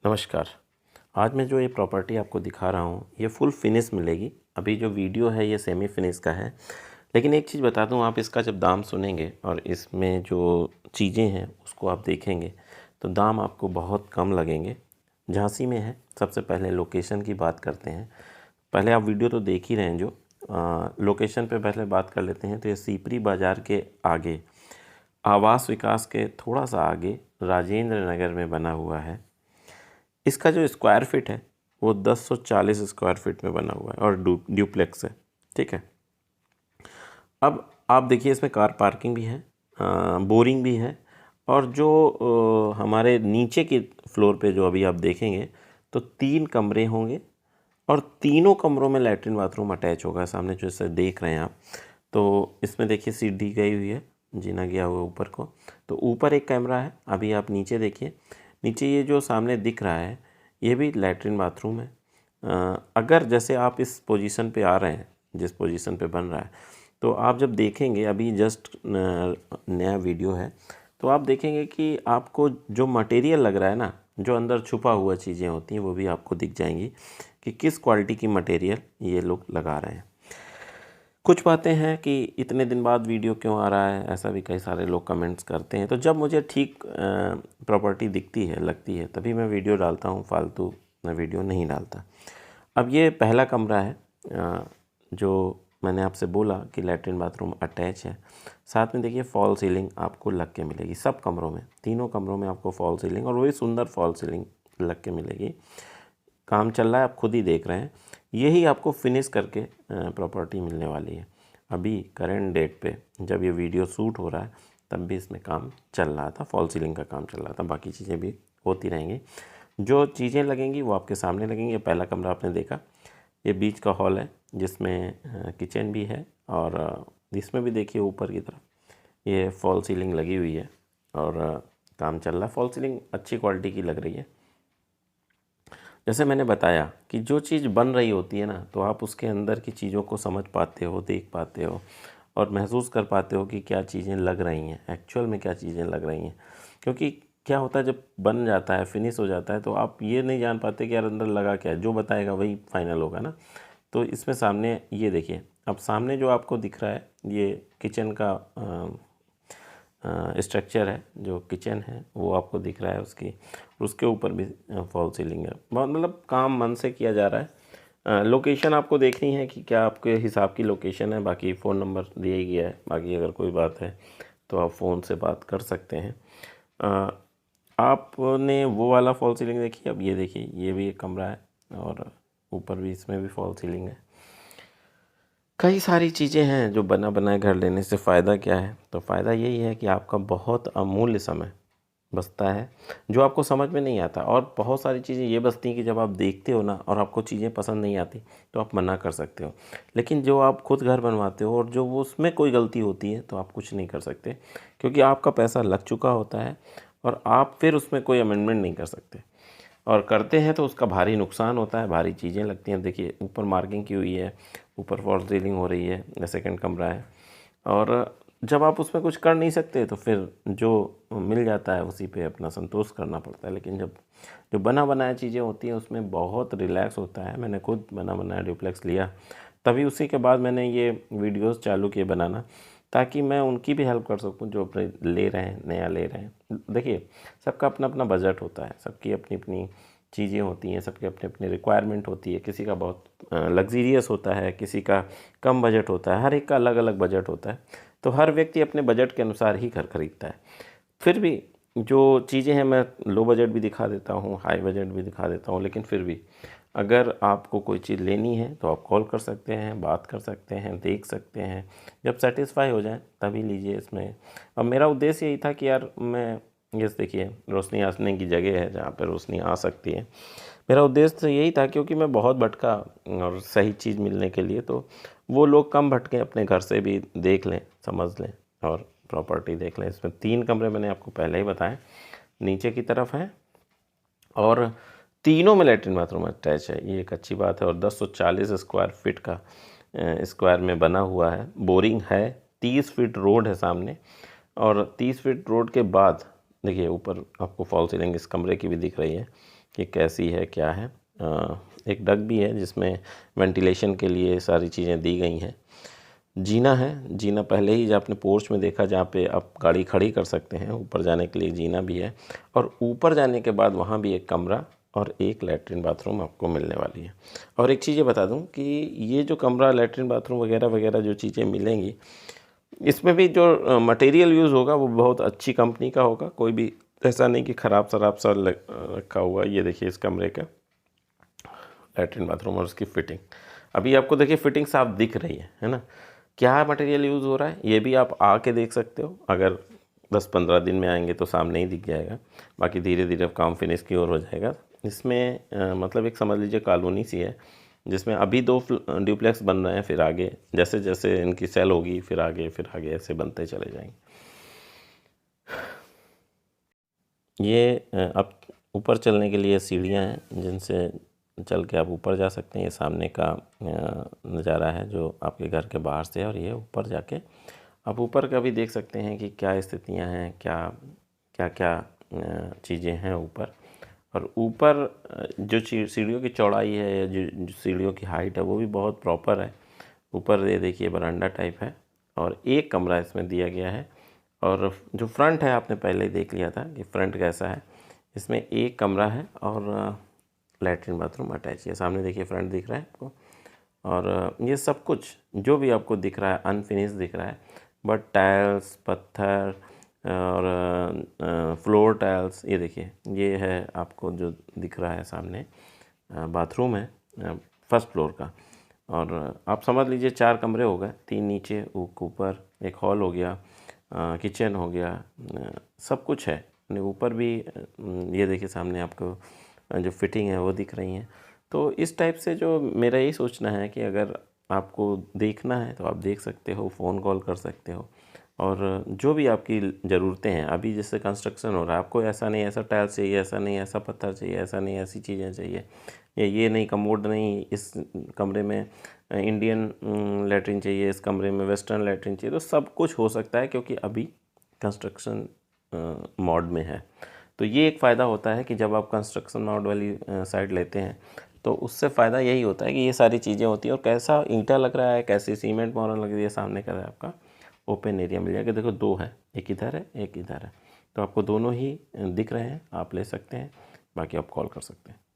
नमस्कार। आज मैं जो ये प्रॉपर्टी आपको दिखा रहा हूँ ये फुल फिनिश मिलेगी। अभी जो वीडियो है ये सेमी फिनिश का है, लेकिन एक चीज़ बता दूँ, आप इसका जब दाम सुनेंगे और इसमें जो चीज़ें हैं उसको आप देखेंगे तो दाम आपको बहुत कम लगेंगे। झांसी में है। सबसे पहले लोकेशन की बात करते हैं। पहले आप वीडियो तो देख ही रहे हैं। जो लोकेशन पे पहले बात कर लेते हैं तो ये सीपरी बाज़ार के आगे, आवास विकास के थोड़ा सा आगे राजेंद्र नगर में बना हुआ है। इसका जो स्क्वायर फीट है वो 1040 स्क्वायर फीट में बना हुआ है और ड्यूप्लेक्स है। ठीक है। अब आप देखिए, इसमें कार पार्किंग भी है, बोरिंग भी है, और जो हमारे नीचे के फ्लोर पे जो अभी आप देखेंगे तो 3 कमरे होंगे और तीनों कमरों में लैट्रिन बाथरूम अटैच होगा। सामने जो इसे देख रहे हैं आप, तो इसमें देखिए सीढ़ी गई हुई है, जीना गया हुआ ऊपर को। तो ऊपर एक कैमरा है। अभी आप नीचे देखिए, नीचे ये जो सामने दिख रहा है ये भी लैट्रिन बाथरूम है। अगर जैसे आप इस पोजीशन पे आ रहे हैं, जिस पोजीशन पे बन रहा है, तो आप जब देखेंगे, अभी जस्ट नया वीडियो है, तो आप देखेंगे कि आपको जो मटेरियल लग रहा है ना, जो अंदर छुपा हुआ चीज़ें होती हैं वो भी आपको दिख जाएंगी कि किस क्वालिटी की मटेरियल ये लोग लगा रहे हैं। कुछ बातें हैं कि इतने दिन बाद वीडियो क्यों आ रहा है, ऐसा भी कई सारे लोग कमेंट्स करते हैं। तो जब मुझे ठीक प्रॉपर्टी दिखती है, लगती है, तभी मैं वीडियो डालता हूँ, फालतू मैं वीडियो नहीं डालता। अब ये पहला कमरा है जो मैंने आपसे बोला कि लैट्रिन बाथरूम अटैच है। साथ में देखिए फॉल सीलिंग आपको लग के मिलेगी सब कमरों में, तीनों कमरों में आपको फॉल सीलिंग, और वही सुंदर फॉल सीलिंग लग के मिलेगी। काम चल रहा है, आप खुद ही देख रहे हैं। यही आपको फिनिश करके प्रॉपर्टी मिलने वाली है। अभी करंट डेट पे जब ये वीडियो शूट हो रहा है तब भी इसमें काम चल रहा था, फॉल सीलिंग का काम चल रहा था। बाकी चीज़ें भी होती रहेंगी। जो चीज़ें लगेंगी वो आपके सामने लगेंगी। पहला कमरा आपने देखा, ये बीच का हॉल है जिसमें किचन भी है, और इसमें भी देखिए ऊपर की तरफ ये फॉल सीलिंग लगी हुई है और काम चल रहा है। फॉल सीलिंग अच्छी क्वालिटी की लग रही है। जैसे मैंने बताया कि जो चीज़ बन रही होती है ना, तो आप उसके अंदर की चीज़ों को समझ पाते हो, देख पाते हो और महसूस कर पाते हो कि क्या चीज़ें लग रही हैं, एक्चुअल में क्या चीज़ें लग रही हैं। क्योंकि क्या होता है, जब बन जाता है, फिनिश हो जाता है, तो आप ये नहीं जान पाते कि यार अंदर लगा क्या है। जो बताएगा वही फाइनल होगा ना। तो इसमें सामने ये देखिए, अब सामने जो आपको दिख रहा है ये किचन का स्ट्रक्चर है। जो किचन है वो आपको दिख रहा है उसकी, उसके ऊपर भी फॉल सीलिंग है। बहुत मतलब काम मन से किया जा रहा है। लोकेशन आपको देखनी है कि क्या आपके हिसाब की लोकेशन है। बाकी फ़ोन नंबर दिया ही गया है। बाकी अगर कोई बात है तो आप फ़ोन से बात कर सकते हैं। आपने वो वाला फॉल सीलिंग देखी, अब ये देखिए, ये भी एक कमरा है और ऊपर भी, इसमें भी फॉल सीलिंग है। कई सारी चीज़ें हैं। जो बना बनाए घर लेने से फ़ायदा क्या है, तो फ़ायदा यही है कि आपका बहुत अमूल्य समय बचता है जो आपको समझ में नहीं आता। और बहुत सारी चीज़ें ये बचती हैं कि जब आप देखते हो ना और आपको चीज़ें पसंद नहीं आती तो आप मना कर सकते हो। लेकिन जो आप खुद घर बनवाते हो और जो वो उसमें कोई गलती होती है तो आप कुछ नहीं कर सकते, क्योंकि आपका पैसा लग चुका होता है और आप फिर उसमें कोई अमेंडमेंट नहीं कर सकते। और करते हैं तो उसका भारी नुकसान होता है, भारी चीज़ें लगती हैं। देखिए ऊपर मार्किंग की हुई है, ऊपर फॉल सीलिंग हो रही है, सेकंड कमरा है, और जब आप उसमें कुछ कर नहीं सकते तो फिर जो मिल जाता है उसी पे अपना संतोष करना पड़ता है। लेकिन जब जो बना बनाया चीज़ें होती हैं उसमें बहुत रिलैक्स होता है। मैंने खुद बना बनाया डुप्लेक्स लिया, तभी उसी के बाद मैंने ये वीडियोस चालू किए बनाना, ताकि मैं उनकी भी हेल्प कर सकूं जो अपने ले रहे हैं, नया ले रहे हैं। देखिए सबका अपना अपना बजट होता है, सबकी अपनी अपनी चीज़ें होती हैं, सबके अपने अपने रिक्वायरमेंट होती है। किसी का बहुत लग्जीरियस होता है, किसी का कम बजट होता है, हर एक का अलग अलग बजट होता है। तो हर व्यक्ति अपने बजट के अनुसार ही घर खरीदता है। फिर भी जो चीज़ें हैं, मैं लो बजट भी दिखा देता हूँ, हाई बजट भी दिखा देता हूँ। लेकिन फिर भी अगर आपको कोई चीज़ लेनी है तो आप कॉल कर सकते हैं, बात कर सकते हैं, देख सकते हैं। जब सेटिस्फाई हो जाए तभी लीजिए इसमें। अब मेरा उद्देश्य यही था कि यार मैं, ये देखिए रोशनी आने की जगह है जहाँ पर रोशनी आ सकती है। मेरा उद्देश्य तो यही था, क्योंकि मैं बहुत भटका और सही चीज़ मिलने के लिए, तो वो लोग कम भटके, अपने घर से भी देख लें, समझ लें और प्रॉपर्टी देख लें। इसमें 3 कमरे मैंने आपको पहले ही बताए, नीचे की तरफ है और तीनों में लैट्रिन बाथरूम अटैच है। ये एक अच्छी बात है। और 1040 स्क्वायर फीट का स्क्वायर में बना हुआ है। बोरिंग है, 30 फीट रोड है सामने, और 30 फीट रोड के बाद देखिए ऊपर आपको फॉल सीलिंग इस कमरे की भी दिख रही है। कि कैसी है क्या है। एक डक भी है जिसमें वेंटिलेशन के लिए सारी चीज़ें दी गई हैं। जीना है, जीना पहले ही जो आपने पोर्च में देखा जहाँ पे आप गाड़ी खड़ी कर सकते हैं, ऊपर जाने के लिए जीना भी है। और ऊपर जाने के बाद वहाँ भी एक कमरा और एक लैट्रिन बाथरूम आपको मिलने वाली है। और एक चीज़ ये बता दूं कि ये जो कमरा, लैट्रिन बाथरूम वगैरह वगैरह जो चीज़ें मिलेंगी, इसमें भी जो मटेरियल यूज़ होगा वो बहुत अच्छी कंपनी का होगा। कोई भी ऐसा नहीं कि ख़राब शराब सा रखा हुआ। ये देखिए इस कमरे का लैट्रिन बाथरूम और उसकी फ़िटिंग, अभी आपको देखिए फ़िटिंग साफ दिख रही है ना। क्या मटेरियल यूज़ हो रहा है ये भी आप आके देख सकते हो। अगर 10-15 दिन में आएंगे तो सामने ही दिख जाएगा, बाकी धीरे धीरे काम फिनिश की ओर हो जाएगा। इसमें मतलब एक समझ लीजिए कॉलोनी सी है जिसमें अभी 2 ड्यूप्लेक्स बन रहे हैं, फिर आगे जैसे जैसे इनकी सेल होगी फिर आगे ऐसे बनते चले जाएंगे। ये अब ऊपर चलने के लिए सीढ़ियाँ हैं जिनसे चल के आप ऊपर जा सकते हैं। ये सामने का नज़ारा है जो आपके घर के बाहर से है, और ये ऊपर जाके आप ऊपर का भी देख सकते हैं कि क्या स्थितियाँ हैं, क्या क्या चीज़ें हैं ऊपर। और ऊपर जो सीढ़ियों की चौड़ाई है या जो सीढ़ियों की हाइट है वो भी बहुत प्रॉपर है। ऊपर ये देखिए बरांडा टाइप है और एक कमरा इसमें दिया गया है। और जो फ्रंट है आपने पहले ही देख लिया था कि फ्रंट कैसा है। इसमें एक कमरा है और लैट्रिन बाथरूम अटैच है। सामने देखिए फ्रंट दिख रहा है आपको। और ये सब कुछ जो भी आपको दिख रहा है अनफिनिश दिख रहा है, बट टाइल्स, पत्थर और फ्लोर टाइल्स, ये देखिए ये है आपको जो दिख रहा है सामने बाथरूम है फर्स्ट फ्लोर का। और आप समझ लीजिए 4 कमरे हो गए, 3 नीचे, ऊपर एक हॉल हो गया, किचन हो गया, सब कुछ है। ऊपर भी ये देखिए सामने आपको जो फिटिंग है वो दिख रही हैं। तो इस टाइप से जो मेरा यही सोचना है कि अगर आपको देखना है तो आप देख सकते हो, फ़ोन कॉल कर सकते हो। और जो भी आपकी ज़रूरतें हैं, अभी जैसे कंस्ट्रक्शन हो रहा है, आपको ऐसा नहीं ऐसा टाइल्स चाहिए, ऐसा नहीं ऐसा पत्थर चाहिए, ऐसा नहीं ऐसी चीज़ें चाहिए, या ये नहीं कमोड नहीं, इस कमरे में इंडियन लैट्रिन चाहिए, इस कमरे में वेस्टर्न लैट्रिन चाहिए, तो सब कुछ हो सकता है क्योंकि अभी कंस्ट्रक्शन मोड में है। तो ये एक फ़ायदा होता है कि जब आप कंस्ट्रक्शन मोड वाली साइड लेते हैं तो उससे फ़ायदा यही होता है कि ये सारी चीज़ें होती हैं। और कैसा ईंटा लग रहा है, कैसी सीमेंट मोरल लग रही है, सामने का है आपका ओपन एरिया मिल जाएगा। देखो 2 है, एक इधर है एक इधर है, तो आपको दोनों ही दिख रहे हैं, आप ले सकते हैं। बाकी आप कॉल कर सकते हैं।